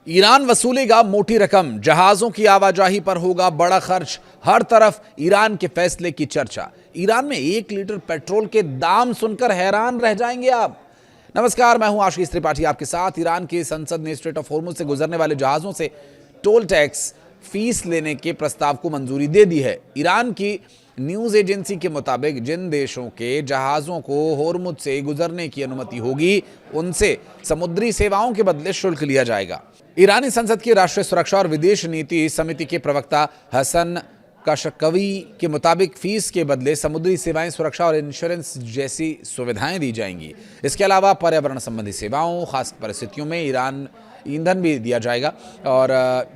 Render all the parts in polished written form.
Iran वसूलेगा मोटी रकम, जहाजों की आवाजाही पर होगा बड़ा खर्च। हर तरफ ईरान के फैसले की चर्चा। ईरान में 1 लीटर पेट्रोल के दाम सुनकर हैरान रह जाएंगे आप। नमस्कार, मैं हूं आशीष त्रिपाठी आपके साथ। ईरान की संसद ने स्ट्रेट ऑफ हॉर्मुज से गुजरने वाले जहाजों से टोल टैक्स फीस लेने के प्रस्ताव को मंजूरी दे दी है। ईरान की न्यूज एजेंसी के मुताबिक जिन देशों के जहाजों को हॉर्मुज से गुजरने की अनुमति होगी, उनसे समुद्री सेवाओं के बदले शुल्क लिया जाएगा। ईरानी संसद की राष्ट्रीय सुरक्षा और विदेश नीति समिति के प्रवक्ता हसन काशकवी के मुताबिक फीस के बदले समुद्री सेवाएं, सुरक्षा और इंश्योरेंस जैसी सुविधाएं दी जाएंगी। इसके अलावा पर्यावरण संबंधी सेवाओं, खास परिस्थितियों में ईंधन भी दिया जाएगा और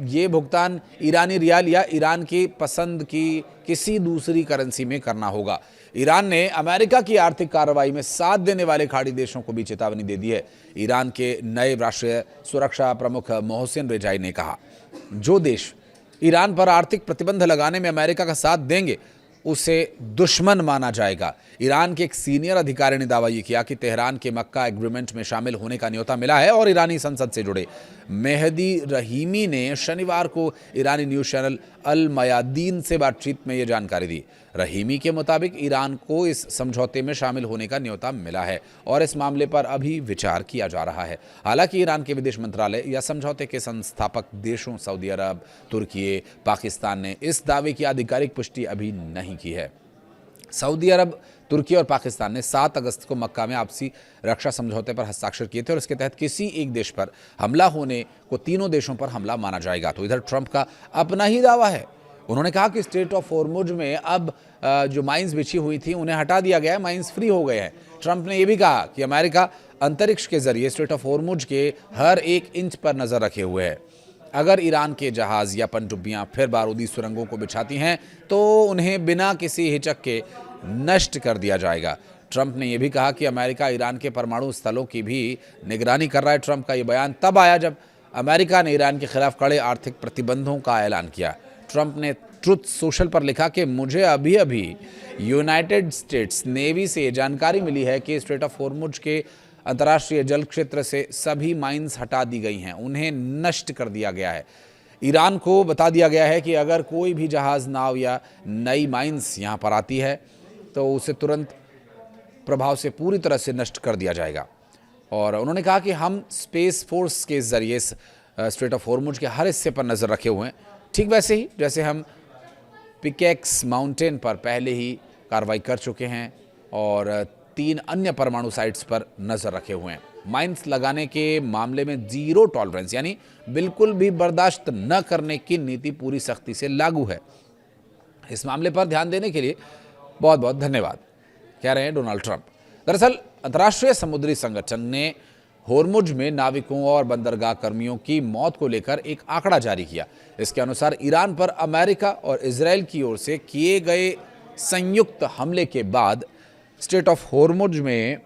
ये भुगतान ईरानी रियाल या ईरान की पसंद की किसी दूसरी करेंसी में करना होगा। ईरान ने अमेरिका की आर्थिक कार्रवाई में साथ देने वाले खाड़ी देशों को भी चेतावनी दे दी है। ईरान के नए राष्ट्रीय सुरक्षा प्रमुख मोहसिन रेजाई ने कहा, जो देश ईरान पर आर्थिक प्रतिबंध लगाने में अमेरिका का साथ देंगे उसे दुश्मन माना जाएगा। ईरान के एक सीनियर अधिकारी ने दावा यह किया कि तेहरान के मक्का एग्रीमेंट में शामिल होने का न्योता मिला है और ईरानी संसद से जुड़े मेहदी रहीमी ने शनिवार को ईरानी न्यूज चैनल अल मयादीन से बातचीत में यह जानकारी दी। रहीमी के मुताबिक ईरान को इस समझौते में शामिल होने का न्योता मिला है और इस मामले पर अभी विचार किया जा रहा है। हालांकि ईरान के विदेश मंत्रालय या समझौते के संस्थापक देशों सऊदी अरब, तुर्की, पाकिस्तान ने इस दावे की आधिकारिक पुष्टि अभी नहीं की है। सऊदी अरब, तुर्की और पाकिस्तान ने 7 अगस्त को मक्का में आपसी रक्षा समझौते पर हस्ताक्षर किए थे और इसके तहत किसी एक देश पर हमला होने को तीनों देशों पर हमला माना जाएगा। तो इधर ट्रंप का अपना ही दावा है। उन्होंने कहा कि स्ट्रेट ऑफ हॉर्मुज में अब जो माइंस बिछी हुई थी उन्हें हटा दिया गया है, माइंस फ्री हो गए हैं। ट्रंप ने यह भी कहा कि अमेरिका अंतरिक्ष के जरिए स्ट्रेट ऑफ हॉर्मुज के हर 1 इंच पर नजर रखे हुए है। अगर ईरान के जहाज या पनडुब्बियां फिर बारूदी सुरंगों को बिछाती हैं तो उन्हें बिना किसी हिचक के नष्ट कर दिया जाएगा। ट्रंप ने यह भी कहा कि अमेरिका ईरान के परमाणु स्थलों की भी निगरानी कर रहा है। ट्रंप का यह बयान तब आया जब अमेरिका ने ईरान के खिलाफ कड़े आर्थिक प्रतिबंधों का ऐलान किया। ट्रंप ने ट्रुथ सोशल पर लिखा कि मुझे अभी अभी यूनाइटेड स्टेट्स नेवी से जानकारी मिली है कि स्ट्रेट ऑफ हॉर्मुज के अंतर्राष्ट्रीय जल क्षेत्र से सभी माइंस हटा दी गई हैं, उन्हें नष्ट कर दिया गया है। ईरान को बता दिया गया है कि अगर कोई भी जहाज, नाव या नई माइंस यहां पर आती है तो उसे तुरंत प्रभाव से पूरी तरह से नष्ट कर दिया जाएगा। और उन्होंने कहा कि हम स्पेस फोर्स के जरिए स्ट्रेट ऑफ हॉर्मुज के हर हिस्से पर नजर रखे हुए हैं, ठीक वैसे ही जैसे हम पिकेक्स माउंटेन पर पहले ही कार्रवाई कर चुके हैं और 3 अन्य परमाणु साइट्स पर नजर रखे हुए हैं। माइंस लगाने के मामले में जीरो टॉलरेंस यानी बिल्कुल भी बर्दाश्त न करने की नीति पूरी सख्ती से लागू है। इस मामले पर ध्यान देने के लिए बहुत बहुत धन्यवाद, कह रहे हैं डोनाल्ड ट्रंप। दरअसल अंतर्राष्ट्रीय समुद्री संगठन ने हॉर्मुज में नाविकों और बंदरगाह कर्मियों की मौत को लेकर एक आंकड़ा जारी किया। इसके अनुसार ईरान पर अमेरिका और इजराइल की ओर से किए गए संयुक्त हमले के बाद स्ट्रेट ऑफ हॉर्मुज में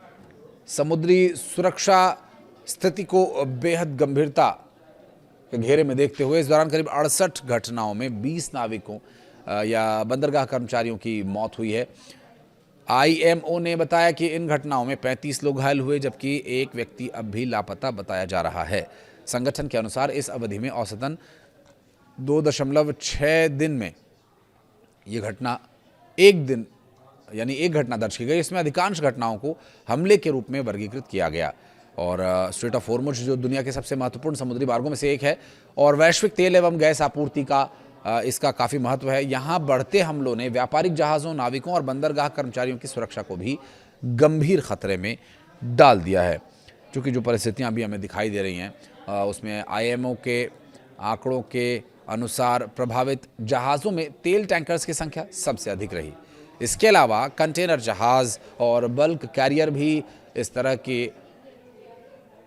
समुद्री सुरक्षा स्थिति को बेहद गंभीरता के घेरे में देखते हुए इस दौरान करीब 68 घटनाओं में 20 नाविकों या बंदरगाह कर्मचारियों की मौत हुई है। IMO ने बताया कि इन घटनाओं में 35 लोग घायल हुए जबकि एक व्यक्ति अब भी लापता बताया जा रहा है। संगठन के अनुसार इस अवधि में औसतन 2.6 दिन में ये घटना एक घटना दर्ज की गई। इसमें अधिकांश घटनाओं को हमले के रूप में वर्गीकृत किया गया। और स्ट्रेट ऑफ हॉर्मुज जो दुनिया के सबसे महत्वपूर्ण समुद्री मार्गों में से एक है और वैश्विक तेल एवं गैस आपूर्ति का इसका काफ़ी महत्व है। यहाँ बढ़ते हमलों ने व्यापारिक जहाज़ों, नाविकों और बंदरगाह कर्मचारियों की सुरक्षा को भी गंभीर खतरे में डाल दिया है। क्योंकि जो परिस्थितियाँ अभी हमें दिखाई दे रही हैं उसमें IMO के आंकड़ों के अनुसार प्रभावित जहाज़ों में तेल टैंकर्स की संख्या सबसे अधिक रही। इसके अलावा कंटेनर जहाज़ और बल्क कैरियर भी इस तरह की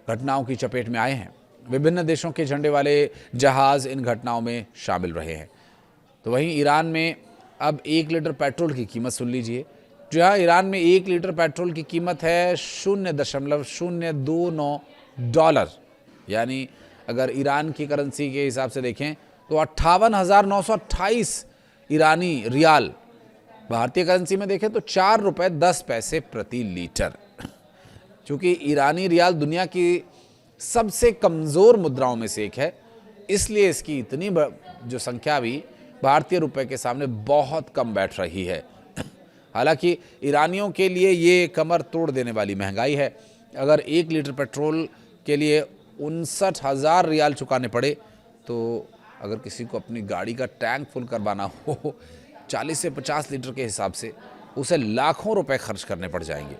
घटनाओं की चपेट में आए हैं। विभिन्न देशों के झंडे वाले जहाज़ इन घटनाओं में शामिल रहे हैं। तो वहीं ईरान में अब 1 लीटर पेट्रोल की कीमत सुन लीजिए। जहां ईरान में 1 लीटर पेट्रोल की कीमत है 0.029 डॉलर, यानी अगर ईरान की करेंसी के हिसाब से देखें तो 58,928 ईरानी रियाल। भारतीय करेंसी में देखें तो 4 रुपये 10 पैसे प्रति लीटर। चूँकि ईरानी रियाल दुनिया की सबसे कमज़ोर मुद्राओं में से एक है इसलिए इसकी इतनी जो संख्या भी भारतीय रुपए के सामने बहुत कम बैठ रही है। हालांकि ईरानियों के लिए ये कमर तोड़ देने वाली महंगाई है। अगर 1 लीटर पेट्रोल के लिए 59,000 रियाल चुकाने पड़े, तो अगर किसी को अपनी गाड़ी का टैंक फुल करवाना हो 40 से 50 लीटर के हिसाब से, उसे लाखों रुपए खर्च करने पड़ जाएंगे।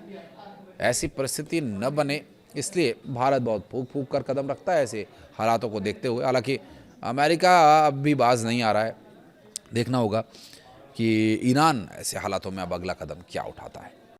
ऐसी परिस्थिति न बने, इसलिए भारत बहुत फूक फूक कर कदम रखता है ऐसे हालातों को देखते हुए। हालांकि अमेरिका अब भी बाज नहीं आ रहा है। देखना होगा कि ईरान ऐसे हालातों में अब अगला कदम क्या उठाता है।